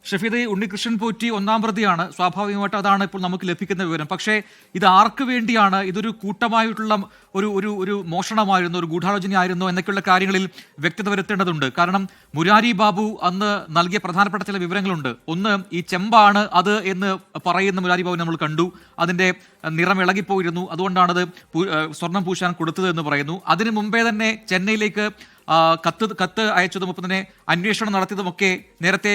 ഷഫീദ്, ഉണ്ണികൃഷ്ണൻ പോറ്റി ഒന്നാം പ്രതിയാണ്. സ്വാഭാവികമായിട്ട് അതാണ് ഇപ്പോൾ നമുക്ക് ലഭിക്കുന്ന വിവരം. പക്ഷേ ഇത് ആർക്ക് വേണ്ടിയാണ്? ഇതൊരു കൂട്ടമായിട്ടുള്ള ഒരു ഒരു ഒരു മോഷണമായിരുന്നു, ഒരു ഗൂഢാലോചനയായിരുന്നു എന്നൊക്കെയുള്ള കാര്യങ്ങളിൽ വ്യക്തത വരുത്തേണ്ടതുണ്ട്. കാരണം മുരാരി ബാബു അന്ന് നൽകിയ പ്രധാനപ്പെട്ട ചില വിവരങ്ങളുണ്ട്. ഒന്ന്, ഈ ചെമ്പാണ് അത് എന്ന് പറയുന്ന മുരാരി ബാബു നമ്മൾ കണ്ടു. അതിന്റെ നിറം ഇളകിപ്പോയിരുന്നു, അതുകൊണ്ടാണത് സ്വർണം പൂശാൻ കൊടുത്തത് എന്ന് പറയുന്നു. അതിനു മുമ്പേ തന്നെ ചെന്നൈയിലേക്ക് കത്ത് അയച്ചതും ഒപ്പം തന്നെ അന്വേഷണം നടത്തിയതുമൊക്കെ നേരത്തെ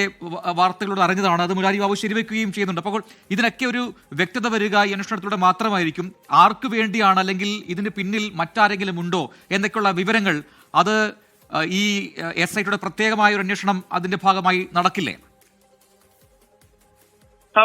വാർത്തകളോട് അറിഞ്ഞതാണ്. അത് മുരാരി ബാബു ശരിവെക്കുകയും ചെയ്യുന്നുണ്ട്. അപ്പോൾ ഇതിനൊക്കെ ഒരു വ്യക്തത വരിക ഈ അന്വേഷണത്തിലൂടെ മാത്രമായിരിക്കും. ആർക്ക് വേണ്ടിയാണ്, അല്ലെങ്കിൽ ഇതിന് പിന്നിൽ മറ്റാരെങ്കിലും ഉണ്ടോ എന്നൊക്കെയുള്ള വിവരങ്ങൾ അത് ഈ SITയുടെ പ്രത്യേകമായ ഒരു അന്വേഷണം അതിന്റെ ഭാഗമായി നടക്കില്ലേ?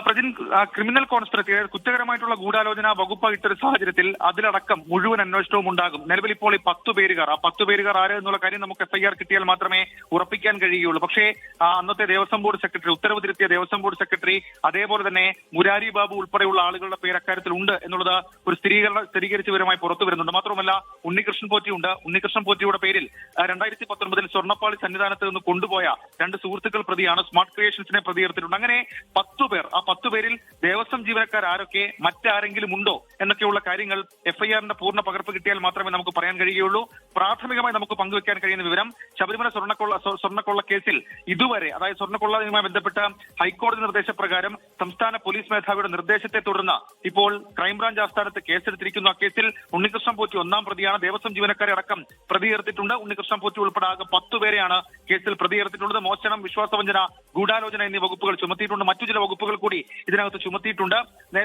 പ്രജിൻ, ക്രിമിനൽ കോൺസ്പിറസി, അതായത് കുറ്റകരമായിട്ടുള്ള ഗൂഢാലോചന വകുപ്പ് ഇട്ടൊരു സാഹചര്യത്തിൽ അതിലടക്കം മുഴുവൻ അന്വേഷണവും ഉണ്ടാകും. നിലവിൽ ഇപ്പോൾ ഈ 10 പേരുകാർ, ആ 10 പേരുകാർ ആര് എന്നുള്ള കാര്യം നമുക്ക് FIR കിട്ടിയാൽ മാത്രമേ ഉറപ്പിക്കാൻ കഴിയുകയുള്ളൂ. പക്ഷേ അന്നത്തെ ദേവസ്വം ബോർഡ് സെക്രട്ടറി, ഉത്തരവ് തിരുത്തിയ ദേവസ്വം ബോർഡ് സെക്രട്ടറി, അതേപോലെ തന്നെ മുരാരി ബാബു ഉൾപ്പെടെയുള്ള ആളുകളുടെ പേര് അക്കാര്യത്തിൽ ഉണ്ട് എന്നുള്ളത് ഒരു സ്ഥിരീകരിച്ച വിവരമായി പുറത്തു വരുന്നുണ്ട്. മാത്രമല്ല ഉണ്ണികൃഷ്ണൻ പോറ്റി ഉണ്ട്. ഉണ്ണികൃഷ്ണൻ പോറ്റിയുടെ പേരിൽ 2019 സ്വർണ്ണപ്പാളി സന്നിധാനത്ത് നിന്ന് കൊണ്ടുപോയ 2 സുഹൃത്തുക്കൾ പ്രതിയാണ്. സ്മാർട്ട് ക്രിയേഷൻസിനെ പ്രതിയേർത്തിട്ടുണ്ട്. അങ്ങനെ 10 പേർ. ആ 10 പേരിൽ ദേവസ്വം ജീവനക്കാർ ആരൊക്കെ, മറ്റാരെങ്കിലും ഉണ്ടോ എന്നൊക്കെയുള്ള കാര്യങ്ങൾ FIRന്റെ പൂർണ്ണ പകർപ്പ് കിട്ടിയാൽ മാത്രമേ നമുക്ക് പറയാൻ കഴിയുകയുള്ളൂ. പ്രാഥമികമായി നമുക്ക് പങ്കുവെക്കാൻ കഴിയുന്ന വിവരം, ശബരിമല സ്വർണ്ണക്കൊള്ള കേസിൽ ഇതുവരെ, അതായത് സ്വർണ്ണക്കൊള്ളയുമായി ബന്ധപ്പെട്ട ഹൈക്കോടതി നിർദ്ദേശപ്രകാരം സംസ്ഥാന പോലീസ് മേധാവിയുടെ നിർദ്ദേശത്തെ തുടർന്ന് ഇപ്പോൾ ക്രൈംബ്രാഞ്ച് ആസ്ഥാനത്ത് കേസെടുത്തിരിക്കുന്നു. ആ കേസിൽ ഉണ്ണികൃഷ്ണൻ പോറ്റി ഒന്നാം പ്രതിയാണ്. ദേവസ്വം ജീവനക്കാരെ അടക്കം പ്രതിയേർത്തിട്ടുണ്ട്. ഉണ്ണികൃഷ്ണൻ പോറ്റി ഉൾപ്പെടെ ആകെ 10 പേരെയാണ് കേസിൽ പ്രതിയേർത്തിട്ടുള്ളത്. മോഷണം, വിശ്വാസവഞ്ചന, ഗൂഢാലോചന എന്നീ വകുപ്പുകൾ ചുമത്തിയിട്ടുണ്ട്. മറ്റു ചില വകുപ്പുകൾ കൂടി ഇതിനകത്ത് ചുമത്തിയിട്ടുണ്ട്.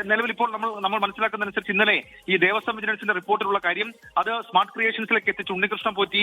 നിലവിൽ ഇപ്പോൾ നമ്മൾ മനസ്സിലാക്കുന്നതനുസരിച്ച് ഇന്നലെ ഈ ദേവസ്വം വിജിലൻസിന്റെ റിപ്പോർട്ടിലുള്ള കാര്യം, അത് സ്മാർട്ട് ക്രിയേഷൻസിലേക്ക് എത്തിച്ച് ഉണ്ണികൃഷ്ണൻ പോറ്റി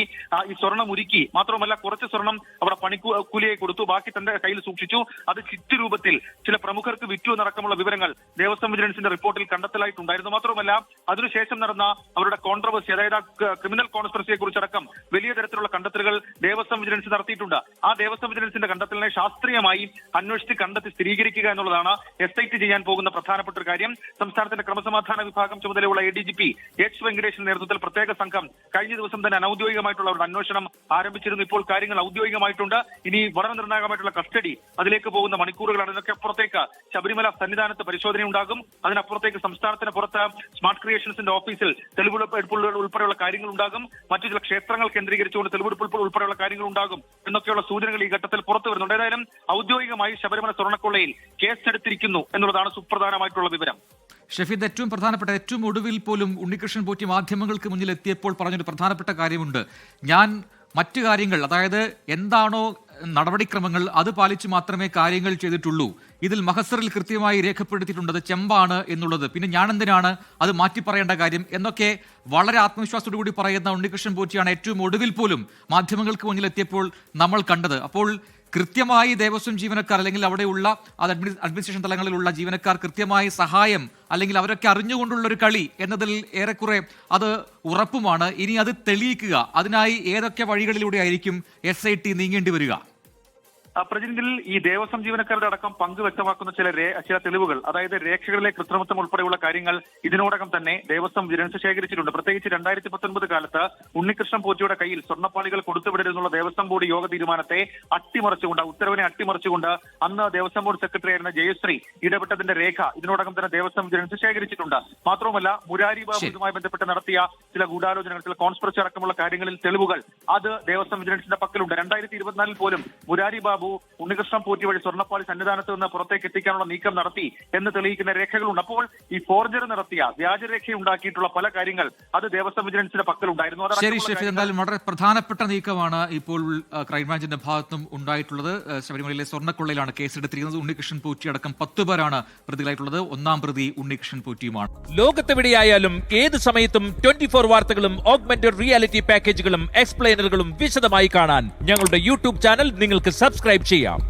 ഈ സ്വർണം ഉരുക്കി, മാത്രമല്ല കുറച്ച് സ്വർണം അവിടെ പണിക്കൂലിയായി കൊടുത്തു, ബാക്കി തന്റെ കയ്യിൽ സൂക്ഷിച്ചു. അത് ചിറ്റ് രൂപത്തിൽ ചില പ്രമുഖർക്ക് വിറ്റു എന്നടക്കമുള്ള വിവരങ്ങൾ ദേവസ്വം വിജിലൻസിന്റെ റിപ്പോർട്ടിൽ കണ്ടെത്തലായിട്ടുണ്ടായിരുന്നു. മാത്രമല്ല അതിനുശേഷം നടന്ന അവരുടെ കോൺട്രവേഴ്സി, അതായത് ക്രിമിനൽ കോൺസ്പിറസിയെ കുറിച്ചടക്കം വലിയ തരത്തിലുള്ള കണ്ടെത്തലുകൾ ദേവസ്വം വിജിലൻസ് നടത്തിയിട്ടുണ്ട്. ആ ദേവസ്വം വിജിലൻസിന്റെ കണ്ടെത്തലിനെ ശാസ്ത്രീയമായി അന്വേഷിച്ച് കണ്ടെത്തി സ്ഥിരീകരിക്കുക എന്നുള്ളതാണ് SIT ചെയ്യാൻ പോകുന്ന പ്രധാനപ്പെട്ട ഒരു കാര്യം. സംസ്ഥാനത്തിന്റെ ക്രമസമാധാന വിഭാഗം ചുമതലയുള്ള ADGP H വെങ്കടേഷിന്റെ നേതൃത്വത്തിൽ പ്രത്യേക സംഘം കഴിഞ്ഞ ദിവസം തന്നെ അനൌദ്യോഗികമായിട്ടുള്ള അവരുടെ അന്വേഷണം ആരംഭിച്ചിരുന്നു. ഇപ്പോൾ കാര്യങ്ങൾ ഔദ്യോഗികമായിട്ടുണ്ട്. ഇനി വളരെ നിർണായകമായിട്ടുള്ള കസ്റ്റഡി, അതിലേക്ക് പോകുന്ന മണിക്കൂറുകളാണ്. ഇതിനൊക്കെ അപ്പുറത്തേക്ക് ശബരിമല സന്നിധാനത്ത് പരിശോധന ഉണ്ടാകും. അതിനപ്പുറത്തേക്ക് സംസ്ഥാനത്തിന് പുറത്ത് സ്മാർട്ട് ക്രിയേഷൻസിന്റെ ഓഫീസിൽ തെളിവെടുപ്പ് ഉൾപ്പെടെയുള്ള കാര്യങ്ങൾ ഉണ്ടാകും. മറ്റു ചില ക്ഷേത്രങ്ങൾ കേന്ദ്രീകരിച്ചുകൊണ്ട് തെളിവെടുപ്പ് ഉൾപ്പെടെയുള്ള കാര്യങ്ങൾ ഉണ്ടാകും എന്നൊക്കെയുള്ള സൂചനകൾ ഈ ഘട്ടത്തിൽ പുറത്തു വരുന്നുണ്ട്. ഏതായാലും ഔദ്യോഗികമായി ശബരിമല സ്വർണ്ണക്കൊള്ളയിൽ കേസെടുത്തിരിക്കുന്നു എന്നുള്ളതാണ് സുപ്രധാനമായിട്ടുള്ള വിവരം. ഷഫീദ്, ഏറ്റവും പ്രധാനപ്പെട്ട, ഏറ്റവും ഒടുവിൽ പോലും ഉണ്ണികൃഷ്ണൻ പോറ്റി മാധ്യമങ്ങൾക്ക് മുന്നിൽ എത്തിയപ്പോൾ പറഞ്ഞൊരു പ്രധാനപ്പെട്ട കാര്യമുണ്ട്. ഞാൻ മറ്റു കാര്യങ്ങൾ, അതായത് എന്താണോ നടപടിക്രമങ്ങൾ അത് പാലിച്ച് മാത്രമേ കാര്യങ്ങൾ ചെയ്തിട്ടുള്ളൂ. ഇതിൽ മഹസറിൽ കൃത്യമായി രേഖപ്പെടുത്തിയിട്ടുണ്ടത് ചെമ്പാണ് എന്നുള്ളത്. പിന്നെ ഞാൻ എന്തിനാണ് അത് മാറ്റി പറയേണ്ട കാര്യം എന്നൊക്കെ വളരെ ആത്മവിശ്വാസത്തോടു കൂടി പറയുന്ന ഉണ്ണികൃഷ്ണൻ പോറ്റിയാണ് ഏറ്റവും ഒടുവിൽ പോലും മാധ്യമങ്ങൾക്ക് മുന്നിൽ എത്തിയപ്പോൾ നമ്മൾ കണ്ടത്. അപ്പോൾ കൃത്യമായി ദേവസ്വം ജീവനക്കാർ, അല്ലെങ്കിൽ അവിടെയുള്ള അത് അഡ്മിനിസ്ട്രേഷൻ തലങ്ങളിലുള്ള ജീവനക്കാർ കൃത്യമായി സഹായം, അല്ലെങ്കിൽ അവരൊക്കെ അറിഞ്ഞുകൊണ്ടുള്ള ഒരു കളി എന്നതിൽ ഏറെക്കുറെ അത് ഉറപ്പുമാണ്. ഇനി അത് തെളിയിക്കുക, അതിനായി ഏതൊക്കെ വഴികളിലൂടെ ആയിരിക്കും SIT നീങ്ങേണ്ടി വരിക? പ്രജിനിൽ ഈ ദേവസ്വം ജീവനക്കാരുടെ അടക്കം പങ്ക് വ്യക്തമാക്കുന്ന ചില തെളിവുകൾ, അതായത് രേഖകളിലെ കൃത്രിമത്വം ഉൾപ്പെടെയുള്ള കാര്യങ്ങൾ ഇതിനോടകം തന്നെ ദേവസ്വം വിജിലൻസ് ശേഖരിച്ചിട്ടുണ്ട്. പ്രത്യേകിച്ച് 2019 കാലത്ത് ഉണ്ണികൃഷ്ണൻ പോറ്റിയുടെ കയ്യിൽ സ്വർണ്ണപ്പാളികൾ കൊടുത്തുവിടരുന്നുള്ള ദേവസ്വം ബോർഡ് യോഗ തീരുമാനത്തെ അട്ടിമറിച്ചുകൊണ്ട്, ഉത്തരവിനെ അട്ടിമറിച്ചുകൊണ്ട് അന്ന് ദേവസ്വം ബോർഡ് സെക്രട്ടറി ആയിരുന്ന ജയശ്രീ ഇടപെട്ടതിന്റെ രേഖ ഇതിനോടകം തന്നെ ദേവസ്വം വിജിലൻസ് ശേഖരിച്ചിട്ടുണ്ട്. മാത്രമല്ല മുരാരി ബാബുവുമായി ബന്ധപ്പെട്ട് നടത്തിയ ചില ഗൂഢാലോചനകൾ, ചില കോൺസ്പിറസി അടക്കമുള്ള കാര്യങ്ങളിൽ തെളിവുകൾ അത് ദേവസ്വം വിജിലൻസിന്റെ പക്കലുണ്ട്. 2024 പോലും മുരാരി ബാബു ഉണ്ണികൃഷ്ണൻ പോറ്റി വഴി സ്വർണ്ണപ്പാളി സന്നിധാനത്ത് നിന്ന് പുറത്തേക്ക് എത്തിക്കാനുള്ള നീക്കം നടത്തി എന്ന് തെളിയിക്കുന്ന രേഖകളുണ്ട്. അപ്പോൾ ഈ ഫോർജറി നടത്തിയ വ്യാജരേഖയുണ്ടാക്കിയിട്ടുള്ള പല കാര്യങ്ങൾ അത് ദേവസ്വം വിജിലൻസിന്റെ പക്കലുണ്ടായിരുന്നു. ശരി ഷെഫീദ്, എന്തായാലും വളരെ പ്രധാനപ്പെട്ട നീക്കമാണ് ഇപ്പോൾ ക്രൈംബ്രാഞ്ചിന്റെ ഭാഗത്തും ഉണ്ടായിട്ടുള്ളത്. ശബരിമലയിലെ സ്വർണ്ണക്കൊള്ളയിലാണ് കേസെടുത്തിരിക്കുന്നത്. ഉണ്ണികൃഷ്ണൻ പോറ്റി അടക്കം 10 പേരാണ് പ്രതികളായിട്ടുള്ളത്. ഒന്നാം പ്രതി ഉണ്ണികൃഷ്ണൻ പോറ്റിയുമാണ്. ലോകത്തെവിടെയായാലും ഏത് സമയത്തും 24 വാർത്തകളും ഓഗ്മെന്റഡ് റിയാലിറ്റി പാക്കേജുകളും എക്സ്പ്ലെയിനറുകളും വിശദമായി കാണാൻ ഞങ്ങളുടെ YouTube ചാനൽ നിങ്ങൾക്ക് സബ്സ്ക്രൈബ് ചെയ്യാം.